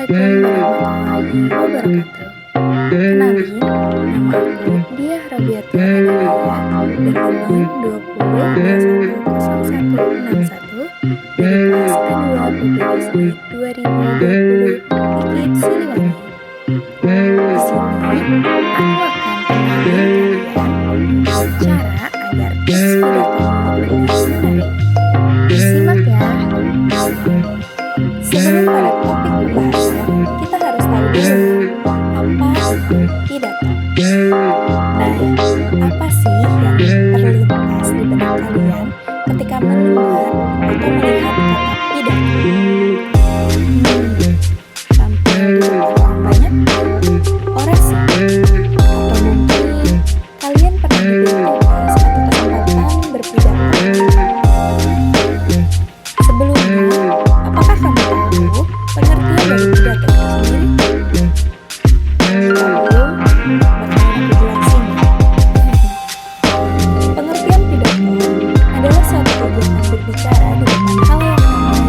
Assalamualaikum warahmatullahi wabarakatuh. Kenalin, nama aku Diah Rabiatul Hidayah dengan NIM 20210161 dari kelas A2 PPSD 2020 IKIP Siliwangi. Di sini, aku akan kenalin kalian cara agar pidato lebih menarik. Simak ya. Sebelum pada topik pembahasan, kita harus tahu dulu apa itu pidato. Nah, apa sih yang terlintas di benak kalian ketika mendengar atau melihat kata pidato? Sampai di orang banyak? Orasi? Atau mungkin kalian pernah diberikan satu kesempatan berpidato? Sebelumnya, apakah kamu tahu pengertian dari pidato itu sendiri? Kalau belum, bakalan aku jelasin ya. Pengertian pidato adalah suatu kegiatan berbicara di depan halayak ramai,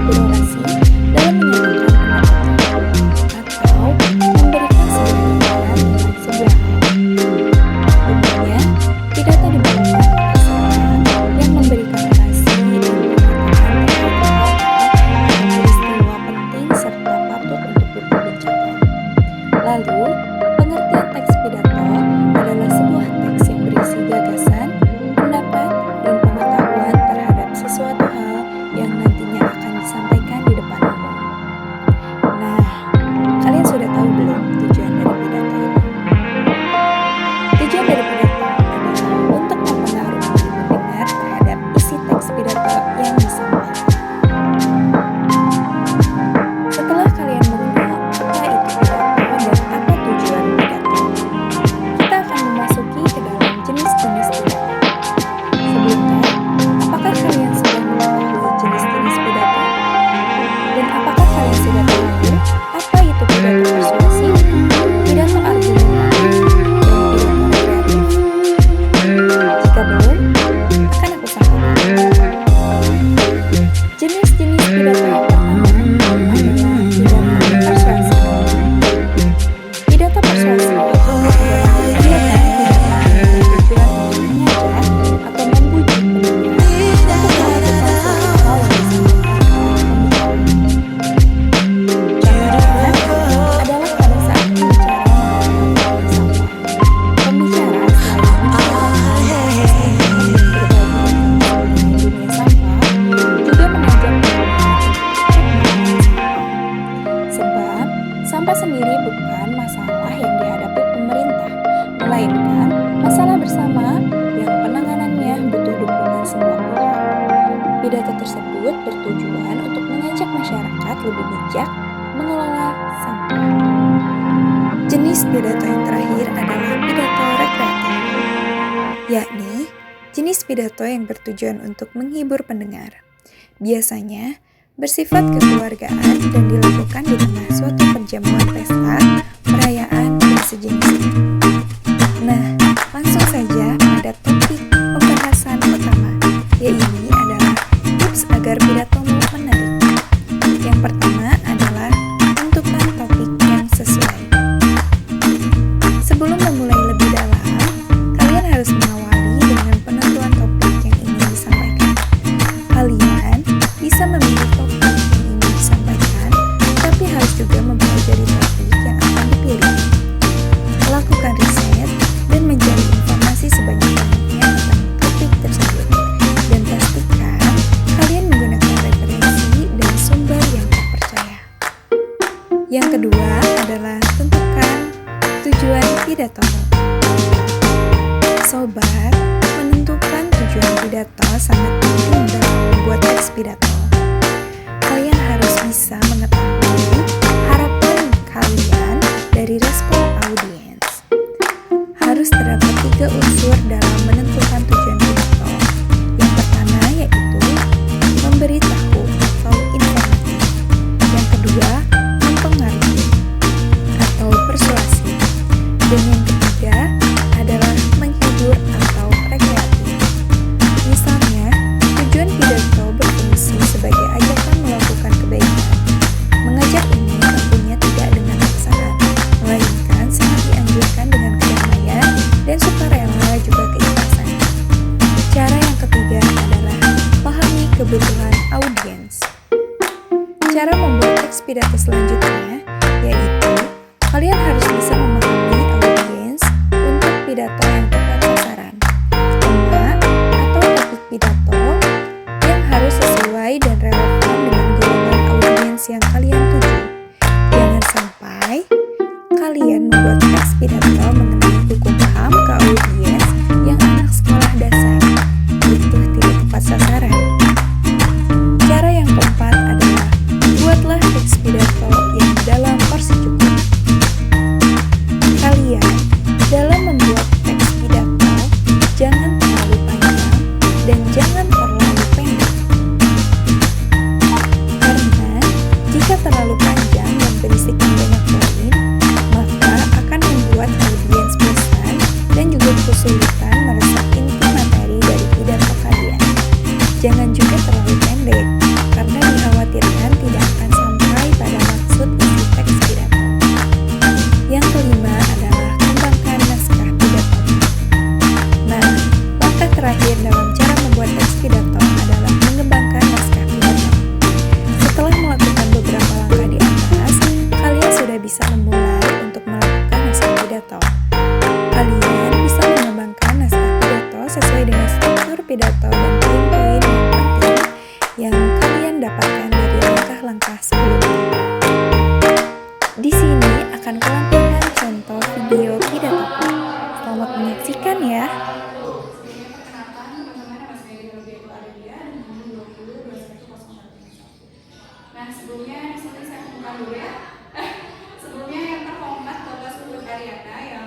berorasi dalam menyampaikan pendapat atau memberikan sebuah gambaran tentang sebuah hal. Umumnya, pidato dibawakan oleh seseorang yang memberikan orasi dan pernyataan terkait hal atau peristiwa penting serta patut untuk diperbincangkan. Lalu, pengertian teks pidato adalah sebuah teks yang berisi gagasan, pendapat, dan pengetahuan terhadap sesuatu hal yang nantinya akan disampaikan di depan umum. Nah, kalian sudah tahu belum tujuan dari pidato ini? Tujuan dari pidato adalah untuk mempengaruhi pendengar terhadap isi teks pidato yang disampaikan. Setelah kalian mengenal apa itu pidato dan apa tujuan pidato, kita akan memasuki ke dalam jenis-jenis pidato. Sebelumnya, apakah kalian sudah mengetahui jenis-jenis pidato? Dan apakah kalian sudah tahu apa itu pidato persuasif, pidato argumentatif, dan pidato rekreatif? Jika belum, akan aku sampaikan. Jenis-jenis pidato yang pertama adalah pidato persuasif. Pidato persuasif adalah kegiatan yang bertujuan untuk mengajak atau membujuk pendengar untuk melakukan suatu hal yang disampaikan oleh pembicara. Contohnya adalah pada saat pembicara mengadakan sampah. Pembicara selain menceritakan berbagi dunia sampah, juga mengajak pendengar untuk ikut mengurangi sampah. Sebab, sampah sendiri bukan masalah yang dihadapi pemerintah, melainkan masalah bersama yang penanganannya butuh dukungan semua pihak. Pidato tersebut bertujuan untuk mengajak masyarakat lebih bijak mengelola sampah. Jenis pidato yang terakhir adalah pidato rekreatif, yakni jenis pidato yang bertujuan untuk menghibur pendengar. Biasanya bersifat kekeluargaan dan dilakukan di tengah suatu perjamuan pesta, perayaan, dan sejenisnya. Nah, langsung saja pada topik pembahasan utama, yaitu adalah tips agar pidatomu menarik. Yang pertama adalah tentukan topik yang sesuai. Sebelum memulai lebih dalam, kalian harus mengawali dengan penentuan topik yang ingin disampaikan. Kalian bisa memilih topik yang ingin disampaikan, tapi harus juga mempelajari topik yang akan dipilih. Lakukan riset dan mencari informasi sebanyak-banyaknya tentang topik tersebut. Dan pastikan kalian menggunakan referensi dan sumber yang terpercaya. Yang kedua adalah tentukan tujuan pidatomu. Sobat, menentukan tujuan pidato sangat penting dalam membuat teks pidato. Kalian harus bisa mengetahui harapan kalian dari respon audiens. Harus terdapat 3 unsur dalam menentukan tujuan pidato. Yang pertama yaitu memberitahu atau informatif. Yang kedua, mempengaruhi atau persuasi. Dan yang ketiga adalah menghibur atau rekreatif. Misalnya, tujuan pidato berfungsi sebagai ajakan melakukan kebaikan. Mengajak ini tentunya audiens. Cara membuat teks pidato selanjutnya yaitu kalian harus bisa memahami audiens untuk pidato yang tepat sasaran, tema atau topik pidato yang harus sesuai dan relevan dengan golongan audiens yang kalian tuju. Jangan sampai kalian membuat teks pidato mengenai hukum HAM ke audiens yang anak sekolah dasar. Itu tidak tepat sasaran. Cara yang keempat adalah buatlah teks pidato yang dalam porsi cukup. Kalian dalam membuat teks pidato jangan terlalu panjang dan jangan terlalu pendek. Karena jika terlalu panjang dan berisikan banyak poin, maka akan membuat audiens bosan dan juga kesulitan meresap inti materi dari pidato kalian. Jangan juga terlalu pendek, karena dikhawatirkan tidak akan sampai pada maksud isi teks pidato. Yang kelima adalah kembangkan naskah pidato. Nah, langkah terakhir dalam cara membuat teks pidato adalah mengembangkan naskah pidato. Setelah melakukan beberapa langkah di atas, kalian sudah bisa memulai untuk melakukan naskah pidato. Kalian bisa mengembangkan naskah pidato sesuai dengan struktur pidato dan poin-poin yang penting yang kalian dapatkan dari langkah-langkah sebelumnya. Di sini akan kulampirkan contoh video pidato. Selamat menyaksikan ya. Nah, sebelumnya di sini saya bukan dulu ya. Sebelumnya yang terhormat Bapak Subur Karyana yang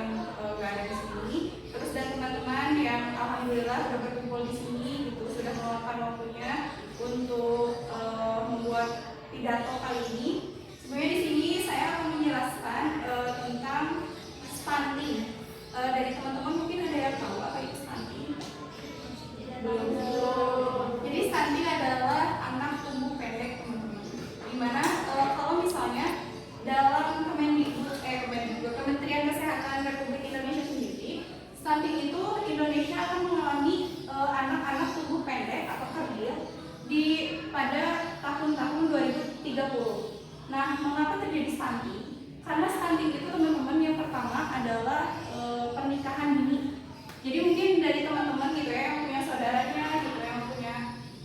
nggak ada di sini, terus dan teman-teman yang alhamdulillah sudah berkumpul di sini gitu, sudah meluangkan waktunya untuk membuat pidato kali ini. Sebenarnya di sini saya akan menjelaskan tentang stunting. Dari teman-teman mungkin ada yang tahu apa itu stunting? Belum. Jadi stunting adalah anak tumbuh pendek, teman-teman. Dimana kalau misalnya dalam Kementerian Kesehatan Republik Indonesia sendiri, stunting itu Indonesia akan mengalami anak-anak tumbuh pendek atau kerdil pada tahun-tahun 2030. Nah, mengapa terjadi stunting? Karena stunting itu teman-teman yang pertama adalah pernikahan dini. Jadi mungkin dari teman-teman gitu ya yang punya saudaranya gitu, yang punya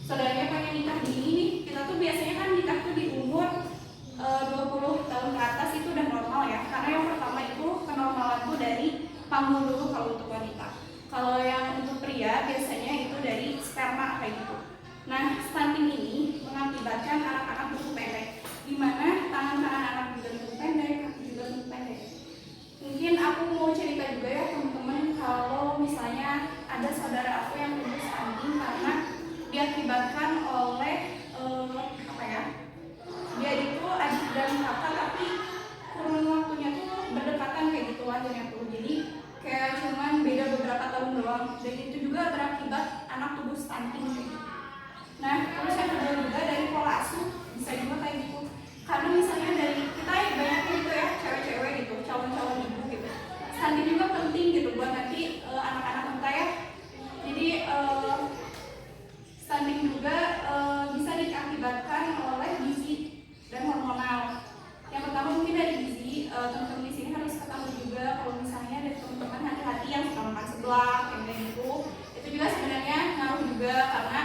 saudaranya pengen nikah dini nih, kita tuh biasanya kan nikah tuh di umur 20 tahun ke atas itu udah normal ya. Karena yang pertama itu kenormalan tuh dari panggung dulu kalau untuk wanita. Kalau yang untuk pria biasanya itu dari sperma kayak gitu. Nah, stunting ini mengakibatkan anak-anak tumbuh pendek, di mana tangan-tangan anak juga tumbuh pendek, kaki juga tumbuh pendek. Mungkin aku mau cerita juga ya teman-teman, kalau misalnya ada saudara aku yang tumbuh stunting karena diakibatkan oleh dia itu adik dan kakak, tapi kurun waktunya tuh berdekatan kayak gitu wajarnya tuh. Jadi kayak cuman beda beberapa tahun doang, dan itu juga berakibat anak tubuh stunting kayak gitu. Nah, terus yang kedua juga dari pola asuh bisa juga kayak gitu. Karena misalnya dari kita banyak gitu ya, cewek-cewek gitu, calon-calon ibu gitu. Stunting juga penting gitu buat nanti anak-anak kita ya. Jadi stunting juga bisa diakibatkan oleh gizi dan hormonal. Yang pertama mungkin dari gizi, teman-teman di sini harus ketahui juga kalau misalnya dari teman-teman hati-hati yang suka makan seblak, yang kayak gitu, itu juga sebenarnya ngaruh juga karena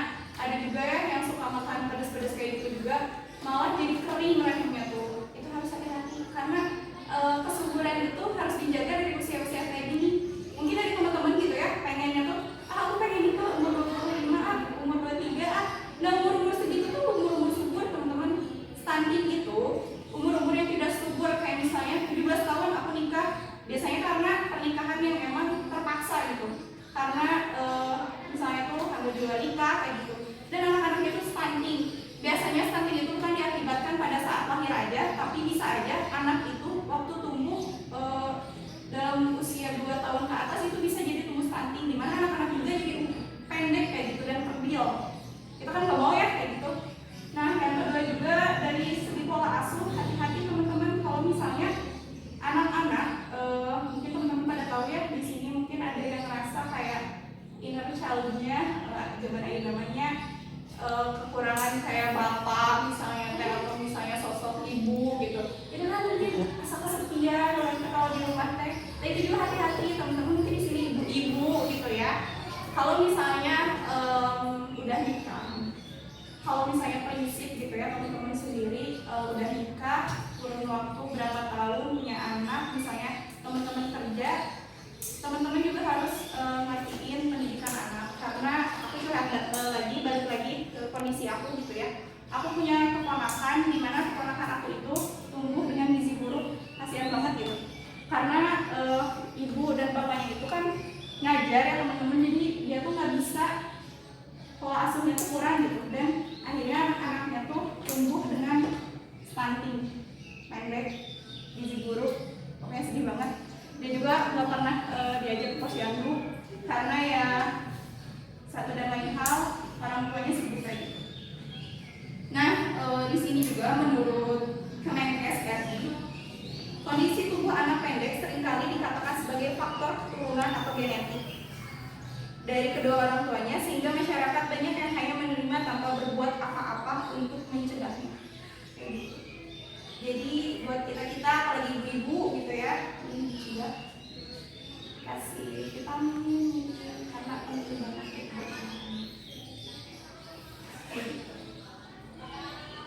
kayak bapak misalnya atau misalnya sosok ibu gitu, itu kan mungkin rasa kesepian kalau di rumah teh. Nah itu juga hati-hati teman-teman, mungkin di sini ibu-ibu gitu ya. Kalau misalnya udah nikah, kalau misalnya prinsip gitu ya teman-teman sendiri udah nikah, kurun waktu berapa tahun punya anak, misalnya teman-teman kerja, teman-teman juga harus ngertiin pendidikan anak. Karena aku juga balik lagi ke kondisi aku gitu ya. Aku punya keponakan, dimana keponakan aku itu tumbuh dengan gizi buruk, kasihan banget gitu. Karena ibu dan bapaknya itu kan ngajar ya teman-teman, jadi dia tuh nggak bisa, pola asuhnya tuh kurang gitu, dan akhirnya anak-anaknya tuh tumbuh dengan stunting, pendek, gizi buruk, pokoknya sedih banget. Dia juga nggak pernah diajak ke posyandu karena ya satu dan lain hal orang tuanya sibuk kayak gitu. Nah di sini juga menurut Kemenkes RI, kondisi tubuh anak pendek seringkali dikatakan sebagai faktor keturunan atau genetik dari kedua orang tuanya, sehingga masyarakat banyak yang hanya menerima tanpa berbuat apa-apa untuk mencegahnya. Jadi buat kita apalagi ibu-ibu gitu ya, ini juga kasih vitamin karena penting banget.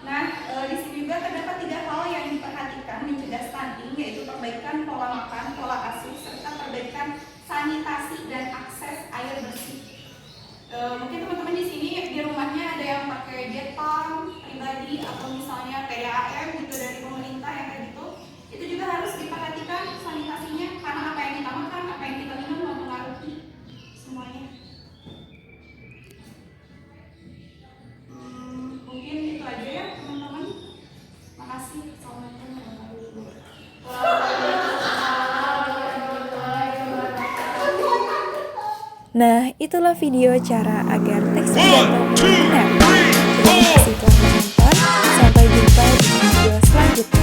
Nah di sini juga terdapat 3 hal yang diperhatikan mencegah stunting, yaitu perbaikan pola makan, pola asuh, serta perbaikan sanitasi dan akses air bersih. Mungkin teman-teman di sini di rumahnya ada yang pakai jet pump pribadi atau misalnya PDAM gitu dari pemerintah yang kayak gitu. Itu juga harus diperhatikan sanitasinya, karena apa yang kita makan, apa yang kita minum mempengaruhi semuanya. Mungkin itu aja ya teman-teman. Makasih. Assalamualaikum warahmatullahi wabarakatuh. Nah, itulah video cara agar teks pidato benar. Terima kasih telah menonton. Sampai jumpa di video selanjutnya.